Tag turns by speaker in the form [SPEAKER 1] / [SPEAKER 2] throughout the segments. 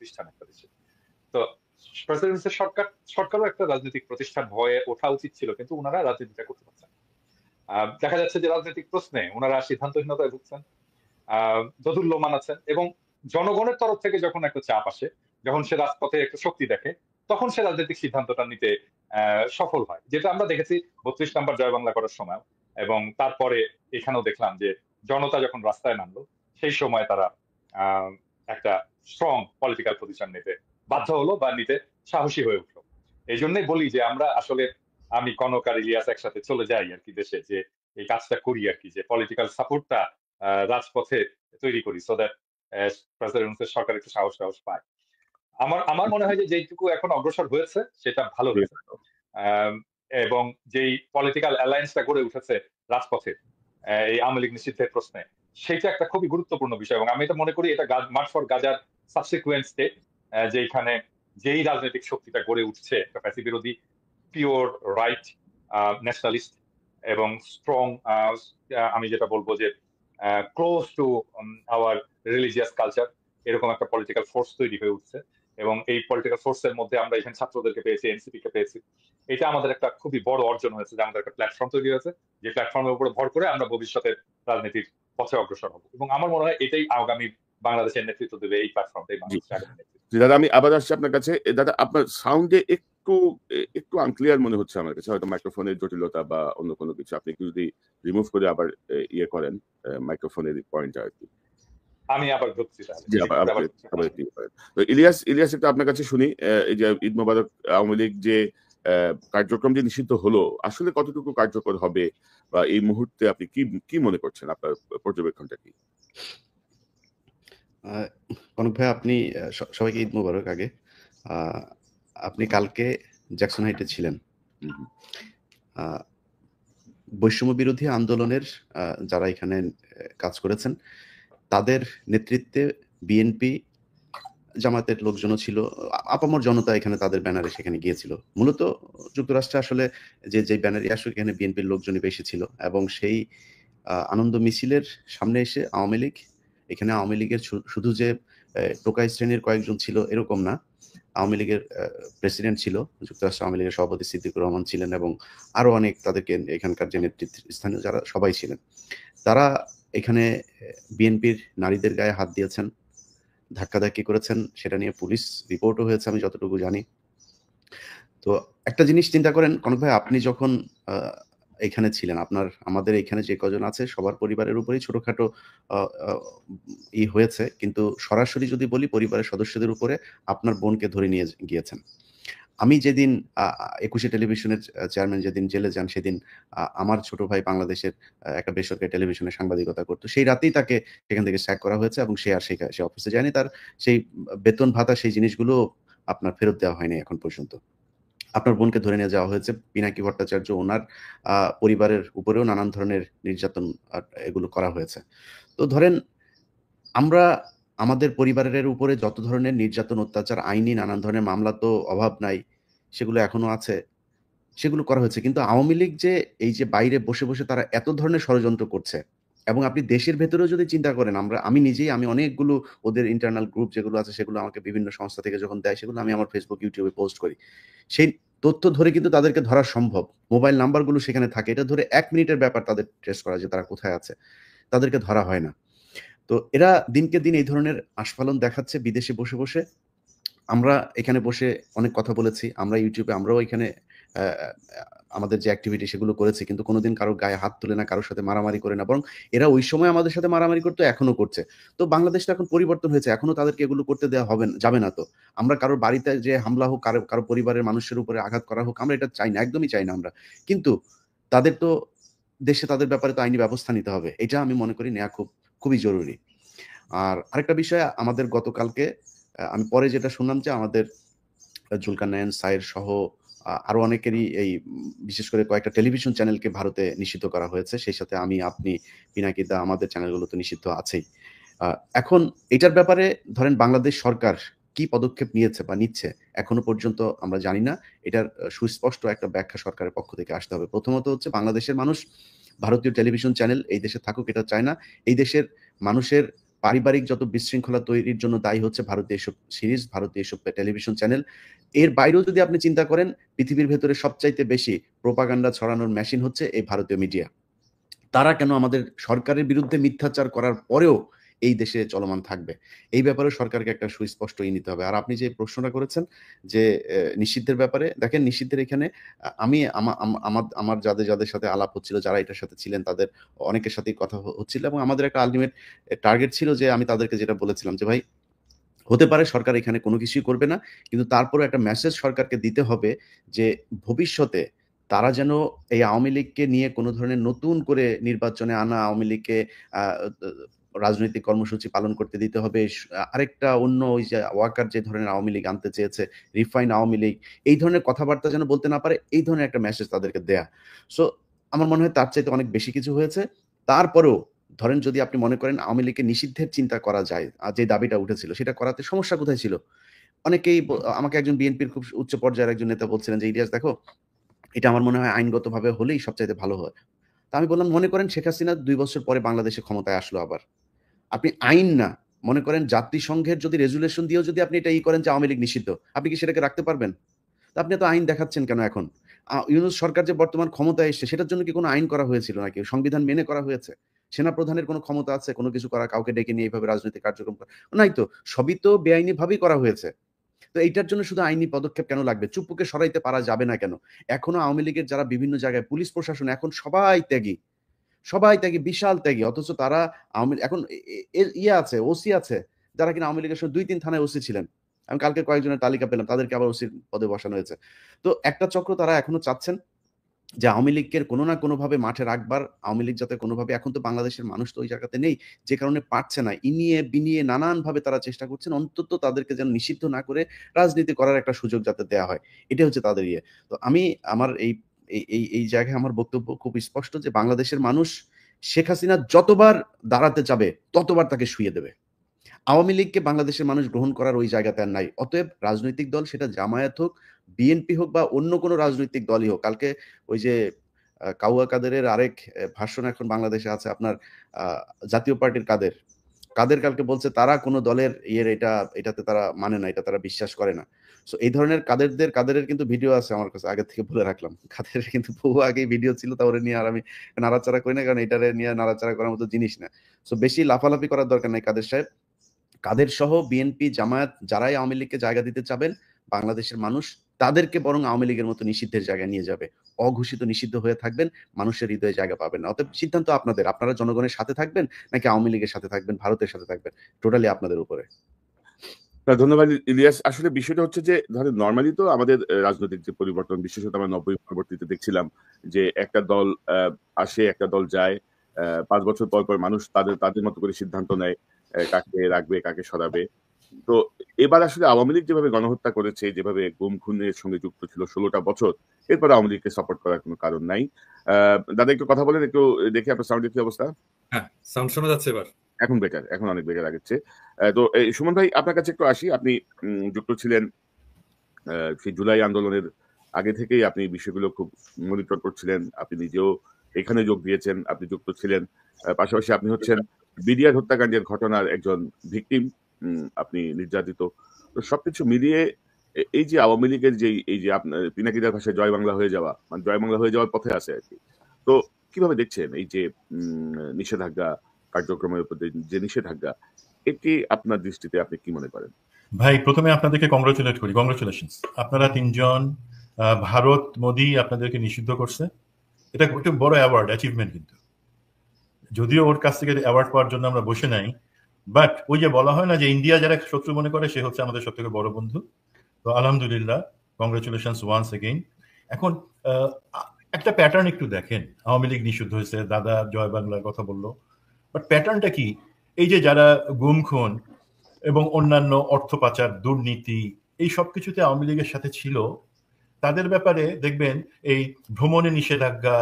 [SPEAKER 1] প্রতিষ্ঠান একটা দেশে। তো প্রেসিডেন্সির সরকারও একটা রাজনৈতিক প্রতিষ্ঠান হয়ে ওঠা উচিত ছিল, কিন্তু ওনারা রাজনীতিটা করতে পারছেন না। দেখা যাচ্ছে যে রাজনৈতিক প্রশ্নে ওনারা সিদ্ধান্তহীনতায় ভুগছেন, দোদুল্যমান আছেন, এবং জনগণের তরফ থেকে যখন একটা চাপ আসে, যখন সে রাজপথে একটা শক্তি দেখে, তখন সে রাজনৈতিক সিদ্ধান্তটা নিতে সফল হয়, যেটা আমরা দেখেছি 32 নম্বর জয় বাংলা করার সময়। এবং তারপরে এখানেও দেখলাম যে জনতা যখন রাস্তায় নামলো, সেই সময় তারা আহ একটা স্ট্রং পলিটিক্যাল পজিশন নিতে বাধ্য হলো বা নিতে সাহসী হয়ে উঠলো। এই জন্যই বলি যে আমরা আসলে, আমি কনক আর ইলিয়াস একসাথে চলে যাই আর কি দেশে, যে এই কাজটা করি আর কি, যে পলিটিক্যাল সাপোর্টটা রাজপথে তৈরি করি, সো দ্যাট প্রেসিডেন্টের সরকার একটু সাহস টাহস পায়। আমার আমার মনে হয় যে যেটুকু এখন অগ্রসর হয়েছে সেটা ভালো হয়েছে। আম, এবং যেই পলিটিক্যাল অ্যালায়েন্সটা গড়ে উঠেছে রাজপথে এই আওয়ামী লীগ নিষিদ্ধের প্রশ্নে, সেটা একটা খুবই গুরুত্বপূর্ণ বিষয়। এবং আমি এটা মনে করি এটা মার্চ ফর গাজার সাবসিকুয়েন্ট স্টেপ, যেখানে যেই রাজনৈতিক শক্তিটা গড়ে উঠছে একটা ফ্যাসি বিরোধী, পিওর রাইট ন্যাশনালিস্ট এবং স্ট্রং, আমি যেটা বলবো যে close to our religious culture, এরকম একটা পলিটিক্যাল ফোর্স তৈরি হয়ে উঠছে। এবং এই পলিটিক্যাল ফোর্সের মধ্যে আমরা এখানে ছাত্রদেরকে পেয়েছি, এনসিপি কে পেয়েছি। এটা আমাদের একটা খুবই বড় অর্জন হয়েছে, যে আমাদের একটা প্ল্যাটফর্ম তৈরি হয়েছে, যে প্ল্যাটফর্মের উপরে ভর করে আমরা ভবিষ্যতের রাজনীতির পথে অগ্রসর হবো। এবং আমার মনে হয় এটাই আগামী বাংলাদেশের নেতৃত্ব দেবে, এই প্ল্যাটফর্মটাই বাংলাদেশের আগামী নেতৃত্ব।
[SPEAKER 2] দাদা আমি আবার আসছি আপনার কাছে। দাদা আপনার সাউন্ডে একটু একটু আনক্লিয়ার মনে হচ্ছে আমার কাছে, হয়তো মাইক্রোফোনের জটিলতা বা অন্য কোনো কিছু। আপনি একটু যদি রিমুভ করে আবার ইয়ে করেন মাইক্রোফোনের পয়েন্টটা আর কি।
[SPEAKER 1] আমি আবার ধরছি
[SPEAKER 2] জি, আবার তো ইলিয়াস একটু আপনার কাছে শুনি। এই যে ঈদ মোবারক আওয়ামী লীগ যে কার্যক্রম যে নিষিদ্ধ হলো, আসলে কতটুকু কার্যকর হবে বা এই মুহূর্তে আপনি কি মনে করছেন, আপনার পর্যবেক্ষণটা কি?
[SPEAKER 3] কনক ভাই, আপনি সবাইকে ঈদ মোবারক। আগে আপনি কালকে জ্যাকসন হাইটে ছিলেন। বৈষম্য বিরোধী আন্দোলনের যারা এখানে কাজ করেছেন তাদের নেতৃত্বে বিএনপি, জামাতের লোকজনও ছিল, আপামর জনতা এখানে তাদের ব্যানারে সেখানে গিয়েছিল। মূলত যুক্তরাষ্ট্রে আসলে যে ব্যানারে আসলে এখানে বিএনপির লোকজনই বেশি ছিল। এবং সেই আনন্দ মিছিলের সামনে এসে আওয়ামী লীগ, এখানে আওয়ামী লীগের শুধু যে টোকাই শ্রেণীর কয়েকজন ছিল এরকম না, আওয়ামী লীগের প্রেসিডেন্ট ছিল, যুক্তরাষ্ট্র আওয়ামী লীগের সভাপতি সিদ্দিকুর রহমান ছিলেন, এবং আরো অনেক তাদেরকে এখানকার যে নেতৃত্ব স্থানীয় যারা সবাই ছিলেন, তারা এখানে বিএনপির নারীদের গায়ে হাত দিয়েছেন, ধাক্কাধাক্কি করেছেন। সেটা নিয়ে পুলিশ রিপোর্টও হয়েছে আমি যতটুকু জানি। তো একটা জিনিস চিন্তা করেন কনক ভাই, আপনি যখন এখানে ছিলেন, আমাদের এখানে যে কজন আছে সবার পরিবারের উপরেই ছোটখাটো হয়েছে, কিন্তু সরাসরি যদি বলি পরিবারের সদস্যদের উপরে আপনার বোনকে ধরে নিয়ে গিয়েছেন। আমি যেদিন 21 টেলিভিশনের চেয়ারম্যান যেদিন জেলে যান, সেদিন আমার ছোট ভাই বাংলাদেশের একটা বেসরকারি টেলিভিশনে সাংবাদিকতা করতো, সেই রাতেই তাকে সেখান থেকে স্যাক করা হয়েছে এবং সে অফিসে যায়নি। তার সেই বেতন ভাতা সেই জিনিসগুলো আপনার ফেরত দেওয়া হয়নি এখন পর্যন্ত। আপনার বোনকে ধরে নিয়ে যাওয়া হয়েছে। পিনাকি ভট্টাচার্য, ওনার পরিবারের উপরেও নানান ধরনের নির্যাতন এগুলো করা হয়েছে। তো ধরেন আমরা আমাদের পরিবারের উপরে যত ধরনের নির্যাতন, অত্যাচার, আইনি নানান ধরনের মামলা তো অভাব নাই, সেগুলো এখনো আছে, সেগুলো করা হয়েছে। কিন্তু আওয়ামী লীগ যে এই যে বাইরে বসে বসে তারা এত ধরনের ষড়যন্ত্র করছে, এবং আপনি দেশের ভেতরেও যদি চিন্তা করেন, আমি অনেকগুলো ওদের ইন্টারনাল গ্রুপ যেগুলো আছে সেগুলো আমাকে বিভিন্ন সংস্থা থেকে যখন দেয়, সেগুলো আমি আমার ফেসবুক, ইউটিউবে পোস্ট করি। সেই তথ্য ধরে কিন্তু তাদেরকে ধরা সম্ভব। মোবাইল নাম্বারগুলো সেখানে থাকে, এটা ধরে 1 মিনিটের ব্যাপার তাদের ট্রেস করা যে তারা কোথায় আছে। তাদেরকে ধরা হয় না। তো এরা দিনকে দিন এই ধরনের আস্ফালন দেখাচ্ছে বিদেশে বসে বসে। আমরা এখানে বসে অনেক কথা বলেছি, আমরা ইউটিউবে আমরাও এখানে আমাদের যে অ্যাক্টিভিটি সেগুলো করেছি, কিন্তু কোনোদিন কারো গায়ে হাত তুলে না, কারোর সাথে মারামারি করে না, বরং এরা ওই সময় আমাদের সাথে মারামারি করতো, এখনো করছে। তো বাংলাদেশটা এখন পরিবর্তন হয়েছে, এখনো তাদেরকে এগুলো করতে দেওয়া যাবে না। তো আমরা কারোর বাড়িতে যে হামলা হোক, কারো পরিবারের মানুষের উপরে আঘাত করা হোক, আমরা এটা চাই না, একদমই চাই না আমরা। কিন্তু তাদের তো দেশে তাদের ব্যাপারে তো আইনি ব্যবস্থা নিতে হবে, এটা আমি মনে করি নেওয়া খুবই জরুরি। আর আরেকটা বিষয়, আমাদের গতকালকে আমি পরে যেটা শুনলাম যে আমাদের জুলকারনাইন, সাইর সহ আরো অনেকেরই এই বিশেষ করে কয়েকটা টেলিভিশন চ্যানেলকে ভারতে নিষিদ্ধ করা হয়েছে। সেই সাথে আপনি, পিনাকিদা, আমাদের চ্যানেলগুলো তো নিষিদ্ধ আছেই। এখন এটার ব্যাপারে ধরেন বাংলাদেশ সরকার কি পদক্ষেপ নিয়েছে বা নিচ্ছে এখনো পর্যন্ত আমরা জানি না। এটার সুস্পষ্ট একটা ব্যাখ্যা সরকারের পক্ষ থেকে আসতে হবে। প্রথমত হচ্ছে, বাংলাদেশের মানুষ ভারতীয় টেলিভিশন চ্যানেল এই দেশে থাকুক এটা চায় না। এই দেশের মানুষের পারিবারিক যত বিশৃঙ্খলা তৈরির জন্য দায়ী হচ্ছে ভারতীয় এসব সিরিজ, ভারতীয় এসব টেলিভিশন চ্যানেল। এর বাইরেও যদি আপনি চিন্তা করেন, পৃথিবীর ভেতরে সবচাইতে বেশি প্রোপাগান্ডা ছড়ানোর মেশিন হচ্ছে এই ভারতীয় মিডিয়া। তারা কেন আমাদের সরকারের বিরুদ্ধে মিথ্যাচার করার পরেও এই দেশে চলমান থাকবে? এই ব্যাপারে সরকারকে একটা সুস্পষ্ট নিতে হবে। আর আপনি যে প্রশ্নটা করেছেন যে নিষিদ্ধের ব্যাপারে, দেখেন নিষিদ্ধের এখানে আমি আমার যাদের সাথে আলাপ হচ্ছিল, যারা এটার সাথে ছিলেন, তাদের অনেকের সাথেই কথা হচ্ছিল, এবং আমাদের একটা আলটিমেট টার্গেট ছিল যে আমি তাদেরকে যেটা বলেছিলাম যে ভাই, হতে পারে সরকার এখানে কোনো কিছুই করবে না, কিন্তু তারপরে একটা মেসেজ সরকারকে দিতে হবে যে ভবিষ্যতে তারা যেন এই আওয়ামী লীগকে নিয়ে কোনো ধরনের নতুন করে নির্বাচনে আনা আওয়ামী লীগকে রাজনৈতিক কর্মসূচি পালন করতে দিতে হবে। আরেকটা অন্য ওই যে ওয়াকার যে ধরনের আওয়ামী লীগ আনতে চেয়েছে, রিফাইন আওয়ামী লীগ, এই ধরনের কথাবার্তা যেন বলতে না পারে, এই ধরনের একটা মেসেজ তাদেরকে দেয়া। সো আমার মনে হয় তার চাইতে অনেক বেশি কিছু হয়েছে। তারপরেও ধরেন যদি আপনি মনে করেন আওয়ামী লীগকে নিষিদ্ধের চিন্তা করা যায়, আর যে দাবিটা উঠেছিল সেটা করাতে সমস্যা কোথায় ছিল? অনেকেই আমাকে একজন বিএনপির খুব উচ্চ পর্যায়ের একজন নেতা বলছিলেন যে ইলিয়াস দেখো, এটা আমার মনে হয় আইনগতভাবে হলেই সবচাইতে ভালো হয়। তা আমি বললাম, মনে করেন শেখ হাসিনা ২ বছর পরে বাংলাদেশে ক্ষমতায় আসলো আবার। আপনি আইন না, মনে করেন জাতিসংঘের যদি রেজুলেশন দিয়েও যদি আপনি এটা করেন যে আওয়ামী লীগ নিষিদ্ধ, আপনি কি সেটাকে রাখতে পারবেন? তো আপনি এত আইন দেখাচ্ছেন কেন এখন? ইউনূস সরকার যে বর্তমান ক্ষমতায় এসছে সেটার জন্য কি কোনো আইন করা হয়েছিল নাকি? সংবিধান মেনে করা হয়েছে? সেনাপ্রধানের কোনো ক্ষমতা আছে কোনো কিছু করা, কাউকে ডেকে নিয়ে এইভাবে রাজনৈতিক কার্যক্রম করা? নাই তো। সবই তো বেআইনিভাবেই করা হয়েছে। তো এইটার জন্য শুধু আইনি পদক্ষেপ কেন লাগবে? চুপ্পুকে সরাইতে পারা যাবে না কেন? এখনো আওয়ামী লীগের যারা বিভিন্ন জায়গায় পুলিশ প্রশাসন এখন সবাই ত্যাগী। সবাই ত্যাগী, বিশাল ত্যাগী। অথচ তারা এখন আছে, ওসি আছে, যারা কিনা আওয়ামী লীগের সময় ২-৩ থানায় ওসি ছিলেন। আমি কালকে কয়েকজনের তালিকা পেলাম, তাদেরকে আবার ওসির পদে বসানো হয়েছে। তো একটা চক্র তারা এখনো চাচ্ছেন যে আওয়ামী লীগকে কোনো না কোনোভাবে মাঠে রাখবার, আওয়ামী লীগ যাতে কোনোভাবে, এখন তো বাংলাদেশের মানুষ তো ওই জায়গাতে নেই, যে কারণে পারছে না। ইনিয়ে বিনিয়ে নানানভাবে তারা চেষ্টা করছেন অন্তত তাদেরকে যেন নিষিদ্ধ না করে রাজনীতি করার একটা সুযোগ যাতে দেয়া হয়। এটাই হচ্ছে তাদের ইয়ে। তো আমি আমার এই জায়গায় আমার বক্তব্য খুব স্পষ্ট যে বাংলাদেশের মানুষ শেখ হাসিনা যতবার দাঁড়াতে চাবে ততবার তাকে শুইয়ে দেবে। আওয়ামী লীগকে বাংলাদেশের মানুষ গ্রহণ করার ওই জায়গাতে আর নাই। অতএব রাজনৈতিক দল, সেটা জামায়াত হোক, বিএনপি হোক বা অন্য কোনো রাজনৈতিক দলই হোক। কালকে ওই যে কাউয়া কাদেরের আরেক ভার্সন এখন বাংলাদেশে আছে, আপনার জাতীয় পার্টির কাদের। কাদের কালকে বলছে তারা কোনো দলের এটাতে তারা মানে না, এটা তারা বিশ্বাস করে না। সো এই ধরনের কাদেরের কিন্তু ভিডিও আছে আমার কাছে, আগে থেকে বলে রাখলাম। কাদেরের কিন্তু বহু আগেই ভিডিও ছিল, তা ওরে নিয়ে আর আমি নাড়াচাড়া করি না, কারণ এটারে নিয়ে নাড়াচাড়া করার মতো জিনিস না। সো বেশি লাফালাফি করার দরকার নাই কাদের সাহেব। কাদের সহ বিএনপি, জামায়াত যারাই আওয়ামী লীগকে জায়গা দিতে চাবেন, বাংলাদেশের মানুষ তাদেরকে বরং আওয়ামী লীগের মতো নিষিদ্ধের জায়গায় নিয়ে যাবে। অঘোষিত নিষিদ্ধ হয়ে থাকবেন, মানুষের হৃদয়ে জায়গা পাবেন না। অতএব সিদ্ধান্ত আপনাদের। আপনারা জনগণের সাথে থাকবেন নাকি আওয়ামী লীগের সাথে থাকবেন, ভারতের সাথে থাকবেন, টোটালি আপনাদের উপরে।
[SPEAKER 2] ধন্যবাদ ইলিয়াস। আসলে বিষয়টা হচ্ছে যে ধরেন নরমালি তো আমাদের রাজনৈতিক যে পরিবর্তন, বিশেষত আমরা ৯০ পরবর্তীতে দেখছিলাম যে একটা দল আসে, একটা দল যায়, ৫ বছর পর পর মানুষ তাদের মতো করে সিদ্ধান্ত নেয় কাকে রাখবে, কাকে সরাবে। তো এবার আসলে আওয়ামী লীগ যেভাবে গণহত্যা করেছে, যেভাবে গুম খুনের সঙ্গে যুক্ত ছিল ১৬টা বছর, এরপর আওয়ামী লীগকে সাপোর্ট করার কোনো কারণ নাই। দাদা একটু কথা বলেন, একটু দেখি আপনার সাউন্ডের কি অবস্থা।
[SPEAKER 4] হ্যাঁ, সাউন্ড শোনা যাচ্ছে এবার?
[SPEAKER 2] এখন বেটার, এখন অনেক বেটার লাগছে। তো সুমন ভাই আপনার কাছে একটু আসি। আপনি যুক্ত ছিলেন সেই জুলাই আন্দোলনের আগে থেকেই, আপনি বিষয়গুলো খুব মনিটর করছিলেন, আপনি নিজেও এখানে যোগ দিয়েছেন, আপনি যুক্ত ছিলেন। পাশাপাশি আপনি হচ্ছেন বিডিআর হত্যাকাণ্ডের ঘটনার একজন ভিকটিম, আপনি নির্যাতিত। তো সবকিছু মিলিয়ে এই যে আওয়ামী লীগের এই যে আপনার পিনাকিদার ভাষায় জয় বাংলা হয়ে যাওয়া, মানে জয় বাংলা হয়ে যাওয়ার পথে আছে আর কি। তো কিভাবে দেখছেন এই যে নিষেধাজ্ঞা কার্যক্রমের উপর যে নিষেধাজ্ঞা, এটি আপনার দৃষ্টিতে আপনি কি মনে করেন?
[SPEAKER 5] ভাই, প্রথমে আপনাদেরকে কংগ্রাচুলেট করি, কংগ্রাচুলেশনস। আপনারা ৩ জন, ভারত মোদি আপনাদেরকে নিষিদ্ধ করছে। এটা একটা বড় অ্যাওয়ার্ড, অ্যাচিভমেন্ট। কিন্তু যদিও ওর কাছ থেকে অ্যাওয়ার্ড পাওয়ার জন্য আমরা বসে নাই, বাট ওই যে বলা হয় না যে ইন্ডিয়া যারা শত্রু মনে করে সে হচ্ছে আমাদের সবথেকে বড় বন্ধু। তো আলহামদুলিল্লাহ, কংগ্রাচুলেশনস ওয়ান্স এগেইন। এখন একটা প্যাটার্ন একটু দেখেন। আওয়ামী লীগ নিষিদ্ধ হয়েছে, দাদা জয় বাংলার কথা বললো, বাট প্যাটার্নটা কি? এই যে যারা গুম খুন এবং অন্যান্য অর্থ পাচার, দুর্নীতি, এই সব কিছুতে আওয়ামী লীগের সাথে ছিল, তাদের ব্যাপারে দেখবেন এই ভ্রমণে নিষেধাজ্ঞা,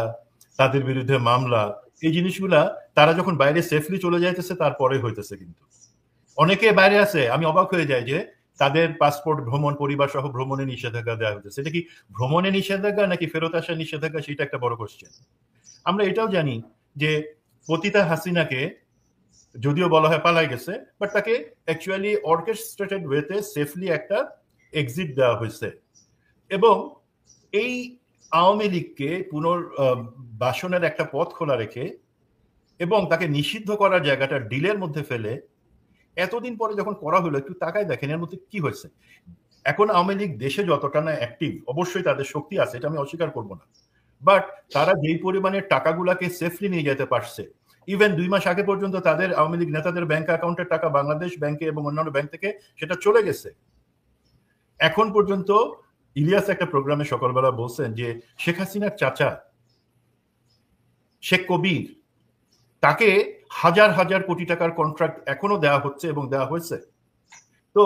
[SPEAKER 5] তাদের বিরুদ্ধে মামলা, এই জিনিসগুলা তারা যখন বাইরে সেফলি চলে যাইতেছে তারপরে হইতেছে। কিন্তু অনেকে বাইরে আছে, আমি অবাক হয়ে যাই যে তাদের পাসপোর্ট, ভ্রমণ, পরিবার সহ ভ্রমণে নিষেধাজ্ঞা দেওয়া হচ্ছে। সেটা কি ভ্রমণে নিষেধাজ্ঞা নাকি ফেরত আসার নিষেধাজ্ঞা, সেটা একটা বড় কোশ্চেন। আমরা এটাও জানি যে পতিতা হাসিনাকে যদিও বলা হয় পালাই গেছে, বাট তাকে অ্যাকচুয়ালি অর্কেস্ট্রেটেড ওয়েতে সেফলি একটা এক্সিট দেওয়া হয়েছে। এবং এই আওয়ামী লীগকে পুনর্বাসনের একটা পথ খোলা রেখে এবং তাকে নিষিদ্ধ করার জায়গাটা ডিলের মধ্যে ফেলে এতদিন পরে যখন করা হলো, একটু তাকায় দেখেন এর মধ্যে কি হয়েছে। এখন আওয়ামী লীগ দেশে যতটা না অ্যাক্টিভ, অবশ্যই তাদের শক্তি আছে, এটা আমি অস্বীকার করবো না, বাট তারা যেই পরিমাণে টাকাগুলাকে সেফলি নিয়ে যেতে পারছে, ইভেন 2 মাস আগে পর্যন্ত তাদের আওয়ামী লীগ নেতাদের ব্যাংক অ্যাকাউন্টের টাকা বাংলাদেশ ব্যাংকে এবং অন্যান্য ব্যাংক থেকে সেটা চলে গেছে। এখন পর্যন্ত ইলিয়াস একটা প্রোগ্রামে সকালবেলা বলছেন যে শেখ হাসিনার চাচা শেখ কবির, তাকে হাজার হাজার কোটি টাকার কন্ট্রাক্ট এখনো দেওয়া হচ্ছে এবং দেওয়া হয়েছে। তো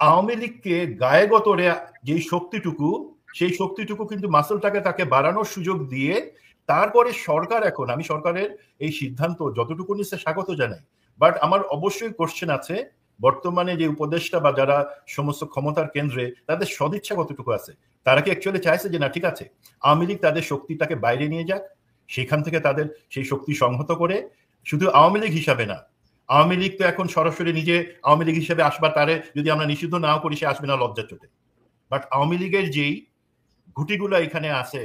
[SPEAKER 5] আওয়ামী লীগকে গায়ে গতরে যেই শক্তিটুকু, সেই শক্তিটুকু কিন্তু মাসলটাকে তাকে বাড়ানোর সুযোগ দিয়ে তারপরে সরকার, এখন আমি সরকারের এই সিদ্ধান্ত যতটুকু নিচ্ছে স্বাগত জানাই, বাট আমার অবশ্যই কোশ্চেন আছে বর্তমানে যে উপদেষ্টা বা যারা সমস্ত ক্ষমতার কেন্দ্রে, তাদের সদিচ্ছা কতটুকু আছে। তারা কি অ্যাকচুয়ালি চাইছে যে না ঠিক আছে আওয়ামী লীগ তাদের শক্তিটাকে বাইরে নিয়ে যাক, সেখান থেকে তাদের সেই শক্তি সংহত করে, শুধু আওয়ামী লীগ হিসাবে না, আওয়ামী লীগ তো এখন সরাসরি নিজে আওয়ামী লীগ হিসেবে আসবার, তারে যদি আমরা নিষিদ্ধ নাও করি সে আসবে না লজ্জার চোটে, বাট আওয়ামী লীগের যেই ঘুটিগুলা এখানে আছে,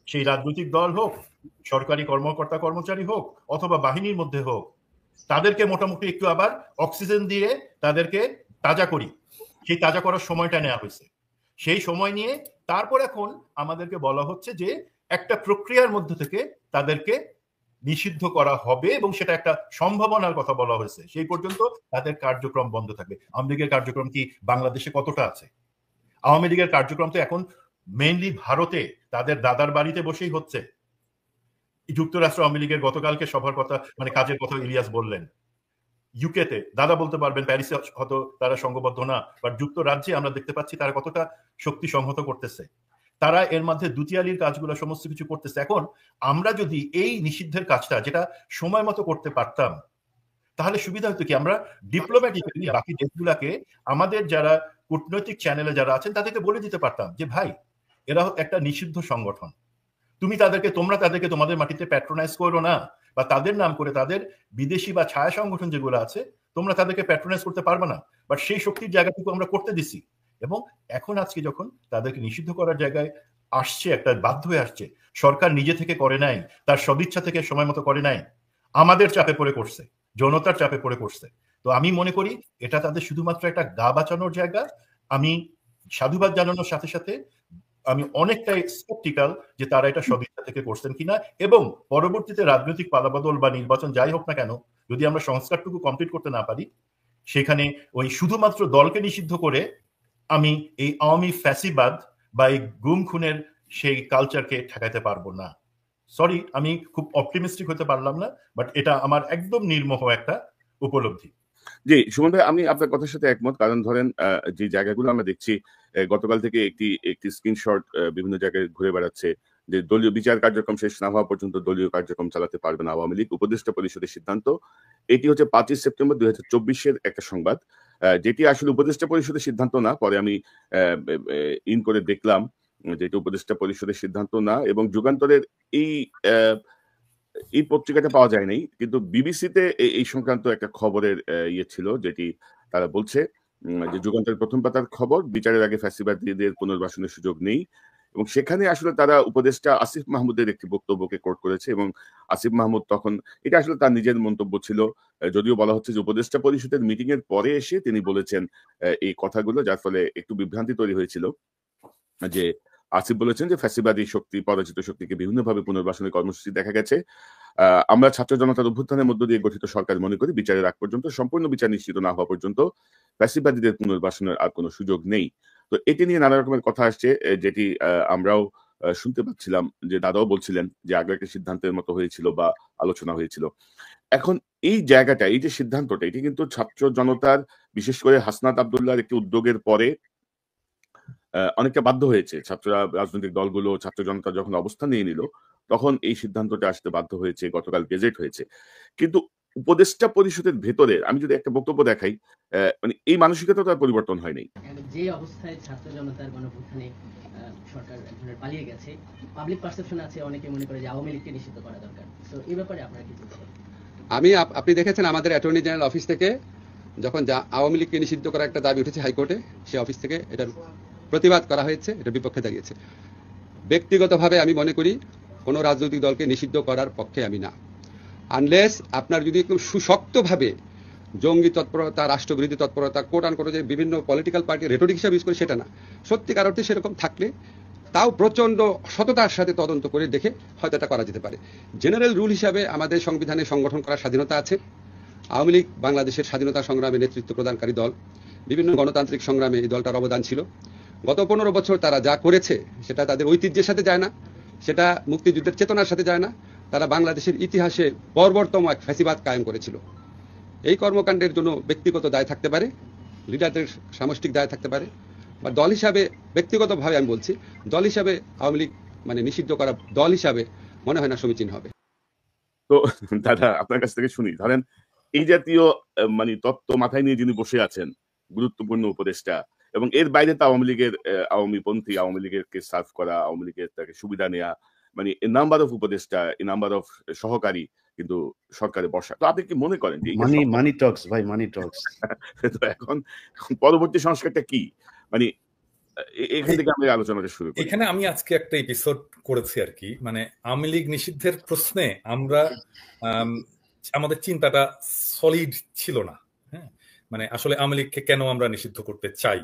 [SPEAKER 5] সেই রাজনৈতিক দল হোক, সরকারি কর্মকর্তা কর্মচারী হোক, অথবা বাহিনীর মধ্যে হোক, তাদেরকে মোটামুটি একটু আবার অক্সিজেন দিয়ে তাদেরকে তাজা করি, সেই তাজা করার সময়টা নেওয়া হয়েছে। সেই সময় নিয়ে তারপর এখন আমাদেরকে বলা হচ্ছে যে একটা প্রক্রিয়ার মধ্যে থেকে তাদেরকে নিষিদ্ধ করা হবে এবং সেটা একটা সম্ভাবনার কথা বলা হয়েছে। সেই পর্যন্ত তাদের কার্যক্রম বন্ধ থাকবে। আওয়ামী লীগের কার্যক্রম কি বাংলাদেশে কতটা আছে? আওয়ামী লীগের কার্যক্রম তো এখন মেইনলি ভারতে তাদের দাদার বাড়িতে বসেই হচ্ছে। যুক্তরাষ্ট্র আওয়ামী লীগের গতকালকে সভার কথা, মানে কাজের কথা ইলিয়াস বললেন, ইউকেতে দাদা বলতে পারবেন, প্যারিসে হয়তো তারা সংঘবদ্ধ না, বাট যুক্তরাজ্যে আমরা দেখতে পাচ্ছি তারা কতটা শক্তি সংহত করতেছে। তারা এর মধ্যে দুতিয়ালির কাজগুলো সমস্ত কিছু করতেছে। এখন আমরা যদি এই নিষিদ্ধের কাজটা যেটা সময় মতো করতে পারতাম, তাহলে সুবিধা হতো কি, আমরা ডিপ্লোম্যাটিক্যালি বাকি দেশগুলাকে, আমাদের যারা কূটনৈতিক চ্যানেলে যারা আছেন তাদেরকে বলে দিতে পারতাম যে ভাই এরা একটা নিষিদ্ধ সংগঠন, তোমরা তাদেরকে তোমাদের মাটিতে প্যাট্রোনাইজ করো না, বা তাদের নাম করে তাদের বিদেশি বা ছায়া সংগঠন যেগুলো আছে তোমরা তাদেরকে প্যাট্রোনাইজ করতে পারবে না, বাট সেই শক্তির জায়গাটুকু আমরা করতে দিছি। এবং এখন আজকে যখন তাদেরকে নিষিদ্ধ করার জায়গায় আসছে, একটা বাধ্য হয়ে আসছে, সরকার নিজে থেকে করে নাই, তার সদিচ্ছা থেকে সময় মতো করে নাই, আমাদের চাপে পড়ে করছে, জনতার চাপে পড়ে করছে। তো আমি মনে করি এটা তাদের শুধুমাত্র একটা গা বাঁচানোর জায়গা। আমি সাধুবাদ জানানোর সাথে সাথে আমি অনেকটাই স্কেপটিক্যাল যে তারা এটা সদিচ্ছা থেকে করছেন কিনা, এবং পরবর্তীতে রাজনৈতিক পালাবদল বা নির্বাচন যাই হোক না কেন, যদি আমরা সংস্কারটুকু কমপ্লিট করতে না পারি, সেখানে ওই শুধুমাত্র দলকে নিষিদ্ধ করে আমি এই আওয়ামী ফ্যাসিবাদ বা এই গুম খুনের সেই কালচারকে ঠেকাতে পারবো না। সরি, আমি খুব অপটিমিস্টিক হতে পারলাম না, বাট এটা আমার একদম নির্মোহ একটা উপলব্ধি।
[SPEAKER 2] জি, সুমন ভাই, আমি আপনার কথার সাথে একমত। কারণ ধরেন যে জায়গাগুলো আমরা দেখছি, গতকাল থেকে একটি স্ক্রিনশট বিভিন্ন জায়গায় ঘুরে বেড়াচ্ছে যে দলীয় বিচার কার্যক্রম শেষ না হওয়া পর্যন্ত দলীয় কার্যক্রম চালাতে পারবে না আওয়ামী লীগ, উপদেষ্টা পরিষদের সিদ্ধান্ত। এটি হচ্ছে 5 সেপ্টেম্বর 2024-এর একটা সংবাদ, যেটি আসলে উপদেষ্টা পরিষদের সিদ্ধান্ত না। পরে আমি ইন করে দেখলাম যেটি উপদেষ্টা পরিষদের সিদ্ধান্ত না, এবং যুগান্তরের এই পত্রিকাটা পাওয়া যায় নাই, কিন্তু বিবিসিতে এই সংক্রান্ত একটা খবরের ইয়ে ছিল, যেটি তারা বলছে যে যুগান্তরের প্রথম পাতার খবর, বিচারের আগে ফ্যাসিবাদীদের পুনর্বাসনের সুযোগ নেই। এবং সেখানে আসলে তারা উপদেষ্টা আসিফ মাহমুদের একটি বক্তব্যকে কোট করেছে, এবং আসিফ মাহমুদ তখন, এটা আসলে তার নিজের মন্তব্য ছিল, যদিও বলা হচ্ছে যে উপদেষ্টা পরিষদের মিটিং এর পরে এসে তিনি বলেছেন এই কথাগুলো, যার ফলে একটু বিভ্রান্তি তৈরি হয়েছিল। যে আসিফ বলেছেন যে ফ্যাসিবাদী শক্তি, পরাজিত শক্তিকে বিভিন্নভাবে পুনর্বাসনের কর্মসূচি দেখা গেছে। আমরা ছাত্র জনতার অভ্যুত্থানের মধ্য দিয়ে গঠিত সরকার মনে করি বিচারের আগ পর্যন্ত, সম্পূর্ণ বিচার নিশ্চিত না হওয়া পর্যন্ত ফ্যাসিবাদীদের পুনর্বাসনের আর কোনো সুযোগ নেই। তো এটি নিয়ে নানা রকমের কথা আসছে, যেটি আমরাও শুনতে পাচ্ছিলাম, যে দাদাও বলছিলেন যে আগে একটা সিদ্ধান্তের মতো হয়েছিল বা আলোচনা হয়েছিল। এখন এই জায়গাটা, এই যে সিদ্ধান্তটা, এটি কিন্তু ছাত্র জনতার, বিশেষ করে হাসনাত আব্দুল্লাহর একটি উদ্যোগের পরে অনেকটা বাধ্য হয়েছে। ছাত্ররা, রাজনৈতিক দলগুলো, ছাত্র জনতা যখন অবস্থান নিয়ে নিল, তখন এই সিদ্ধান্তটা আসতে বাধ্য হয়েছে, গতকাল গেজেট হয়েছে। কিন্তু উপদেষ্টা পরিষদের ভেতরে আমি যদি একটা বক্তব্য দেখাই, মানে এই মানসিকতা তো আর পরিবর্তন হয় নাই।
[SPEAKER 6] যে অবস্থায় ছাত্র জনতার গণঅভ্যুত্থানে সরকার এক ধরনের পালিয়ে গেছে, পাবলিক পারসেপশন আছে, অনেকে মনে করে যে আওয়ামী লীগকে নিষিদ্ধ করা দরকার। তো এই ব্যাপারে আপনারা কি বলছেন?
[SPEAKER 7] আপনি দেখেছেন আমাদের অ্যাটর্নি জেনারেল অফিস থেকে যখন আওয়ামী লীগকে নিষিদ্ধ করার একটা দাবি উঠেছে হাইকোর্টে, সে অফিস থেকে এটার প্রতিবাদ করা হয়েছে, এটার বিপক্ষে দাঁড়িয়েছে। ব্যক্তিগতভাবে আমি মনে করি কোনো রাজনৈতিক দলকে নিষিদ্ধ করার পক্ষে আমি না, আনলেস আপনার যদি একদম সুশক্তভাবে জঙ্গি তৎপরতা, রাষ্ট্রবিরোধী তৎপরতা, কোট আন কোট যে বিভিন্ন পলিটিক্যাল পার্টি রেটরিক হিসাবে ইউজ করে, সেটা না। সত্যিকার অর্থে সেরকম থাকলে তাও প্রচণ্ড সততার সাথে তদন্ত করে দেখে হয়তো এটা করা যেতে পারে। জেনারেল রুল হিসাবে আমাদের সংবিধানে সংগঠন করার স্বাধীনতা আছে। আওয়ামী লীগ বাংলাদেশের স্বাধীনতা সংগ্রামে নেতৃত্ব প্রদানকারী দল, বিভিন্ন গণতান্ত্রিক সংগ্রামে এই দলটার অবদান ছিল। গত 15 বছর তারা যা করেছে সেটা তাদের ঐতিহ্যের সাথে যায় না, সেটা মুক্তিযুদ্ধের চেতনার সাথে যায় না। তারা বাংলাদেশের ইতিহাসে বর্বরতম এক ফ্যাসিবাদ কায়েম করেছিল। এই কর্মকাণ্ডের জন্য ব্যক্তিগত দায় থাকতে পারে, লিডারদের সামষ্টিক দায় থাকতে পারে, বা দল হিসাবে, ব্যক্তিগতভাবে আমি বলছি, দল হিসাবে আওয়ামী লীগ মানে নিষিদ্ধ করা দল হিসাবে মনে হয় না সমীচীন হবে।
[SPEAKER 2] তো দাদা আপনার কাছ থেকে শুনি, ধরেন এই জাতীয় মানে তত্ত্ব মাথায় নিয়ে যিনি বসে আছেন, গুরুত্বপূর্ণ উপদেষ্টা, এবং এর বাইরে তো আওয়ামী লীগের আওয়ামীপন্থী, আওয়ামী লীগের কে সার্ভ করা, আওয়ামী লীগের তাকে সুবিধা নেওয়া, মানে এ নাম্বার অফ উপদেষ্টা, এ নাম্বার অফ সহকারী কিন্তু সরকারে বসা। তো আপনি কি মনে করেন যে
[SPEAKER 3] মানি টক্স ভাই, মানি টক্স।
[SPEAKER 2] তো এখন পরবর্তী সংস্কারটা কি, মানে এখান থেকে আমি আলোচনাটা শুরু করি।
[SPEAKER 4] এখানে আমি আজকে একটা এপিসোড করেছি আর কি, মানে আওয়ামী লীগ নিষিদ্ধের প্রশ্নে আমরা আমাদের চিন্তাটা সলিড ছিল না। হ্যাঁ, মানে আসলে আওয়ামী লীগকে কেন আমরা নিষিদ্ধ করতে চাই,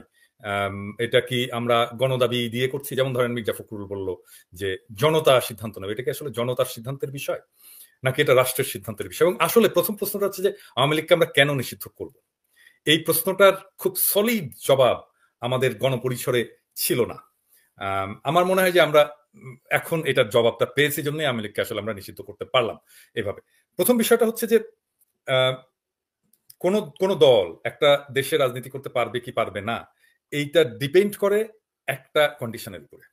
[SPEAKER 4] এটা কি আমরা গণদাবি দিয়ে করছি? যেমন ধরেন মির্জা ফখরুল বলল যে জনতা সিদ্ধান্ত নেবে, এটা কি আসলে জনতার সিদ্ধান্তের বিষয় নাকি এটা রাষ্ট্রের সিদ্ধান্তের বিষয়? এবং আসলে প্রথম প্রশ্নটা হচ্ছে যে আওয়ামী লীগকে আমরা কেন নিষিদ্ধ করব, এই প্রশ্নটার খুব সলিড জবাব আমাদের গণপরিসরে ছিল না। আমার মনে হয় যে আমরা এখন এটার জবাবটা পেয়েছি জন্যই আওয়ামী লীগকে আসলে আমরা নিষিদ্ধ করতে পারলাম এভাবে। প্রথম বিষয়টা হচ্ছে যে কোন দল একটা দেশে রাজনীতি করতে পারবে কি পারবে না, এইটা ডিপেন্ড করে একটা কন্ডিশনের উপরে।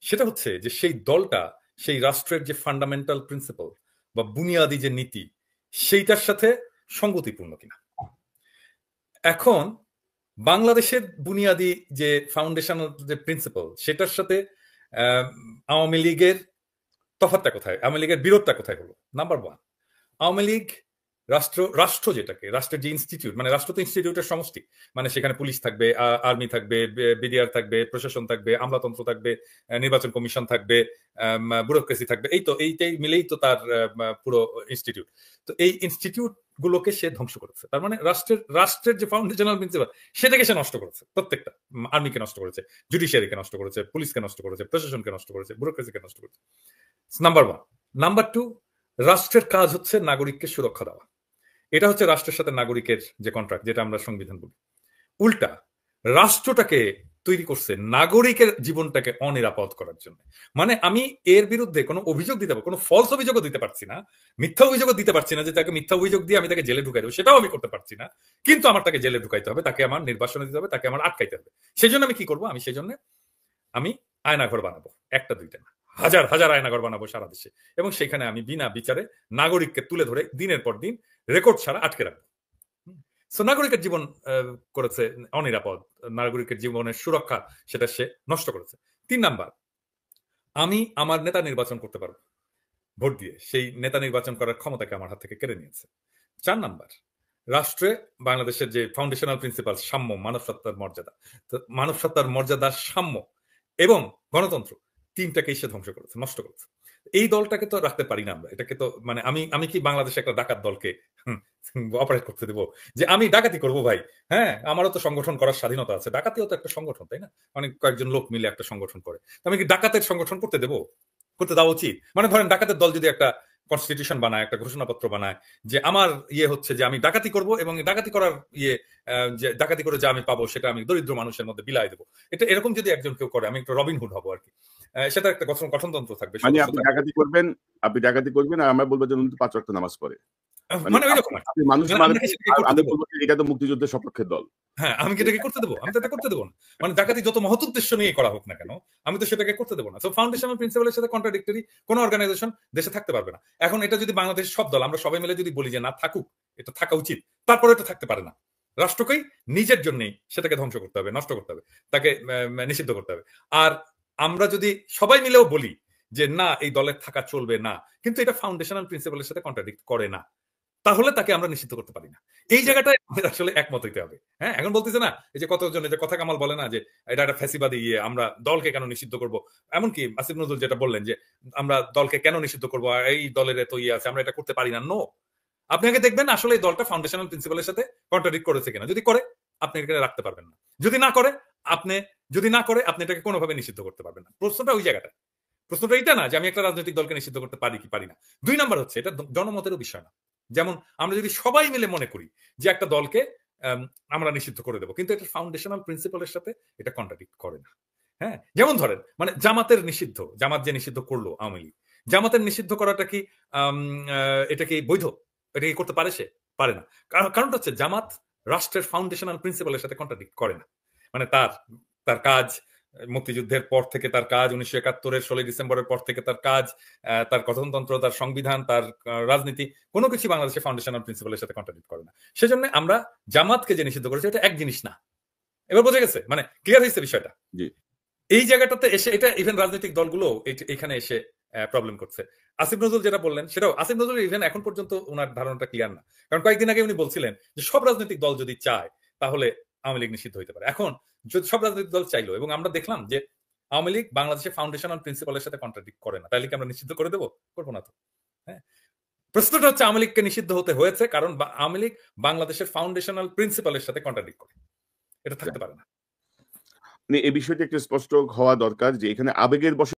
[SPEAKER 4] সেটা হচ্ছে যে সেই দলটা সেই রাষ্ট্রের যে ফান্ডামেন্টাল প্রিন্সিপাল বা বুনিয়াদি যে নীতি, সেইটার সাথে সঙ্গতিপূর্ণ কিনা। এখন বাংলাদেশের বুনিয়াদি যে ফাউন্ডেশনাল যে প্রিন্সিপাল, সেটার সাথে আওয়ামী লীগের তফাৎটা কোথায়, আওয়ামী লীগের বিরোধটা কোথায় হলো? নাম্বার 1, আওয়ামী লীগ রাষ্ট্র যেটাকে, রাষ্ট্রের যে ইনস্টিটিউট, মানে রাষ্ট্র তো ইনস্টিটিউটের সমষ্টি, মানে সেখানে পুলিশ থাকবে, আর্মি থাকবে, বিডিআর থাকবে, প্রশাসন থাকবে, আমলাতন্ত্র থাকবে, নির্বাচন কমিশন থাকবে, ব্যুরোক্রেসি থাকবে, এইটাই মিলেই তো তার পুরো ইনস্টিটিউট। তো এই ইনস্টিটিউট গুলোকে সে ধ্বংস করেছে। তার মানে রাষ্ট্রের যে ফাউন্ডেশনাল প্রিন্সিপাল সেটাকে সে নষ্ট করেছে। প্রত্যেকটা, আর্মিকে নষ্ট করেছে, জুডিশিয়ারিকে নষ্ট করেছে, পুলিশকে নষ্ট করেছে, প্রশাসনকে নষ্ট করেছে, ব্যুরোক্রেসিকে নষ্ট করেছে। নাম্বার 1। নাম্বার 2, রাষ্ট্রের কাজ হচ্ছে নাগরিককে সুরক্ষা দেওয়া। এটা হচ্ছে রাষ্ট্রের সাথে নাগরিকের যে কন্ট্রাক্ট, যেটা আমরা সংবিধান বলি। উল্টা রাষ্ট্রটাকে তৈরি করছে নাগরিকের জীবনটাকে অনিরাপদ করার জন্য। মানে আমি এর বিরুদ্ধে কোনো অভিযোগ দিতে পারবো, কোনো ফলস অভিযোগও দিতে পারছি না, মিথ্যা অভিযোগও দিতে পারছি না, যে তাকে মিথ্যা অভিযোগ দিয়ে আমি তাকে জেলে ঢুকাই দেবো, সেটাও আমি করতে পারছি না। কিন্তু আমার তাকে জেলে ঢুকাইতে হবে, তাকে আমার নির্বাসনে দিতে হবে, তাকে আমার আটকাইতে হবে। সেই জন্য আমি কি করবো, আমি আয়নাঘর বানাবো, একটা দুইটা না, হাজার হাজার আয়নাঘর বানাবো সারা দেশে, এবং সেখানে আমি বিনা বিচারে নাগরিককে তুলে ধরে দিনের পর দিন রেকর্ড ছাড়া আটকে রাখবো। নাগরিকের জীবন করেছে অনিরাপদ, নাগরিকের জীবনের সুরক্ষা সেটা সে নষ্ট করেছে। 3 নাম্বার, আমি আমার নেতা নির্বাচন করতে পারবো ভোট দিয়ে, সেই নেতা নির্বাচন করার ক্ষমতাকে আমার হাত থেকে কেড়ে নিয়েছে। 4 নাম্বার, রাষ্ট্রে বাংলাদেশের যে ফাউন্ডেশনাল প্রিন্সিপাল সাম্য, মানব সত্তার মর্যাদা, মানব সত্তার মর্যাদা, সাম্য এবং গণতন্ত্র, 3টাকেই সে ধ্বংস করেছে, নষ্ট করেছে। এই দলটাকে তো রাখতে পারি না আমরা। এটাকে তো মানে আমি কি বাংলাদেশে একটা ডাকাত দলকে অপারেট করতে দেবো যে আমি ডাকাতি করবো? ভাই হ্যাঁ, আমারও তো সংগঠন করার স্বাধীনতা আছে, ডাকাতিও তো একটা সংগঠন, তাই না? অনেক কয়েকজন লোক মিলে একটা সংগঠন করে, আমি কি ডাকাতের সংগঠন করতে দেবো? করতে দেওয়া উচিত? মানে ধরেন ডাকাতের দল যদি একটা কনস্টিটিউশন বানায়, একটা ঘোষণাপত্র বানায় যে আমার হচ্ছে যে আমি ডাকাতি করব, এবং ডাকাতি করার যে ডাকাতি করে যা আমি পাবো সেটা আমি দরিদ্র মানুষের মধ্যে বিলাই দেবো, এটা এরকম যদি একজন কেউ করে, আমি একটা রবিনহুড হবো আর কি। সেটা একটা গঠনতন্ত্র থাকবে।
[SPEAKER 2] মানে আপনি ডাকাতি করবেন আর আমরা বলবো যে উনি 5 ওয়াক্ত নামাজ পড়ে, মানে ওইরকম আপনি মানুষ এটা তো মুক্তিযুদ্ধের সপক্ষের দল।
[SPEAKER 4] হ্যাঁ, আমি কি এটাকে করতে দেবো? আমি তো এটা করতে দেবো না। মানে ডাকাতি যত মহৎ উদ্দেশ্য নিয়ে করা হোক না কেন, আমি তো সেটাকে করতে দেবো না। সো ফাউন্ডেশনাল প্রিন্সিপালের সাথে কন্ট্রাডিক্টরি কোনো অর্গানাইজেশন দেশে থাকতে পারবে না। এখন এটা যদি বাংলাদেশের সব দল আমরা সবাই মিলে যদি বলি যে না থাকুক, এটা থাকা উচিত, তারপরে এটা থাকতে পারে না। রাষ্ট্রকেই নিজের জন্যই সেটাকে ধ্বংস করতে হবে, নষ্ট করতে হবে, তাকে নিষিদ্ধ করতে হবে। আর আমরা যদি সবাই মিলেও বলি যে না এই দলের থাকা চলবে না, কিন্তু এটা ফাউন্ডেশনাল প্রিন্সিপালের সাথে কন্ট্রাডিক্ট করে না, তাহলে তাকে আমরা নিষিদ্ধ করতে পারি না। এই জায়গাটায় আমাদের আসলে একমত হইতে হবে। হ্যাঁ, এখন বলতেছে না এই যে কতজন এই যে কথা কামাল বলে না যে এটা একটা ফ্যাসিবাদী ইয়ে, আমরা দলকে কেন নিষিদ্ধ করব, এমনকি আসিফ নজরুল যেটা বললেন যে আমরা দলকে কেন নিষিদ্ধ করব, এই দলের এত ইয়ে আছে, আমরা এটা করতে পারি না। নো, আপনি আগে দেখবেন আসলে এই দলটা ফাউন্ডেশনাল প্রিন্সিপালের সাথে কন্ট্রাডিক্ট করেছে কিনা। যদি করে আপনি এখানে রাখতে পারবেন না, যদি না করে আপনি এটাকে কোনোভাবে নিষিদ্ধ করতে পারবেন না। প্রশ্নটা ওই জায়গাটা, প্রশ্নটা এটা না যে আমি একটা রাজনৈতিক দলকে নিষিদ্ধ করতে পারি কি পারি না। 2 নাম্বার হচ্ছে এটা জনমতেরও বিষয় না। যেমন আমরা যদি সবাই মিলে মনে করি যে একটা দলকে আমরা নিষিদ্ধ করে দেবো, কিন্তু এটা ফাউন্ডেশনাল প্রিন্সিপালের সাথে এটা কন্ট্রাডিক্ট করে না। হ্যাঁ, যেমন ধরেন মানে জামাতের নিষিদ্ধ, জামাত যে নিষিদ্ধ করলো আওয়ামী লীগ, জামাতের নিষিদ্ধ করাটা কি এটা কি বৈধ? এটা কি করতে পারে? সে পারে না। কারণটা হচ্ছে জামাত রাষ্ট্রের ফাউন্ডেশনাল প্রিন্সিপালের সাথে কন্ট্রাডিক্ট করে না। মানে তার কাজ মুক্তিযুদ্ধের পর থেকে, তার কাজ 1971-এর 16 ডিসেম্বরের পর থেকে, তার কাজ, তার গঠনতন্ত্র, তার সংবিধান, তার রাজনীতি, কোনো কিছু বাংলাদেশের ফাউন্ডেশনাল প্রিন্সিপালের সাথে কন্ট্রাডিক্ট করে না। সেজন্য আমরা জামাতকে যে নিষিদ্ধ করেছি এটা এক জিনিস না। এবার বোঝা গেছে, মানে ক্লিয়ার হয়েছে বিষয়টা। এই জায়গাটাতে এসে এটা ইভেন রাজনৈতিক দলগুলো এখানে এসে প্রবলেম করছে। আসিফ নজরুল যেটা বললেন সেটাও, আসিফ নজরুল ইভেন এখন পর্যন্ত ওনার ধারণাটা ক্লিয়ার না। কারণ কয়েকদিন আগে উনি বলছিলেন যে সব রাজনৈতিক দল যদি চায় তাহলে আওয়ামী লীগ নিষিদ্ধ হতে পারে। এখন যদি সব রাজনৈতিক দল চাইলো এবং আমরা দেখলাম যে আওয়ামী লীগ বাংলাদেশের ফাউন্ডেশনাল প্রিন্সিপালের সাথে কন্ট্রাডিক্ট করে না, তাহলে কি আমরা নিষিদ্ধ করে দেবো? করবো না তো। হ্যাঁ, প্রশ্নটা হচ্ছে আওয়ামী লীগকে নিষিদ্ধ হতে হয়েছে কারণ আওয়ামী লীগ বাংলাদেশের ফাউন্ডেশনাল প্রিন্সিপালের সাথে কন্ট্রাডিক্ট করে, এটা থাকতে পারে না।
[SPEAKER 2] এই বিষয়টি একটু স্পষ্ট হওয়া দরকার যে এখানে আবেগের বশে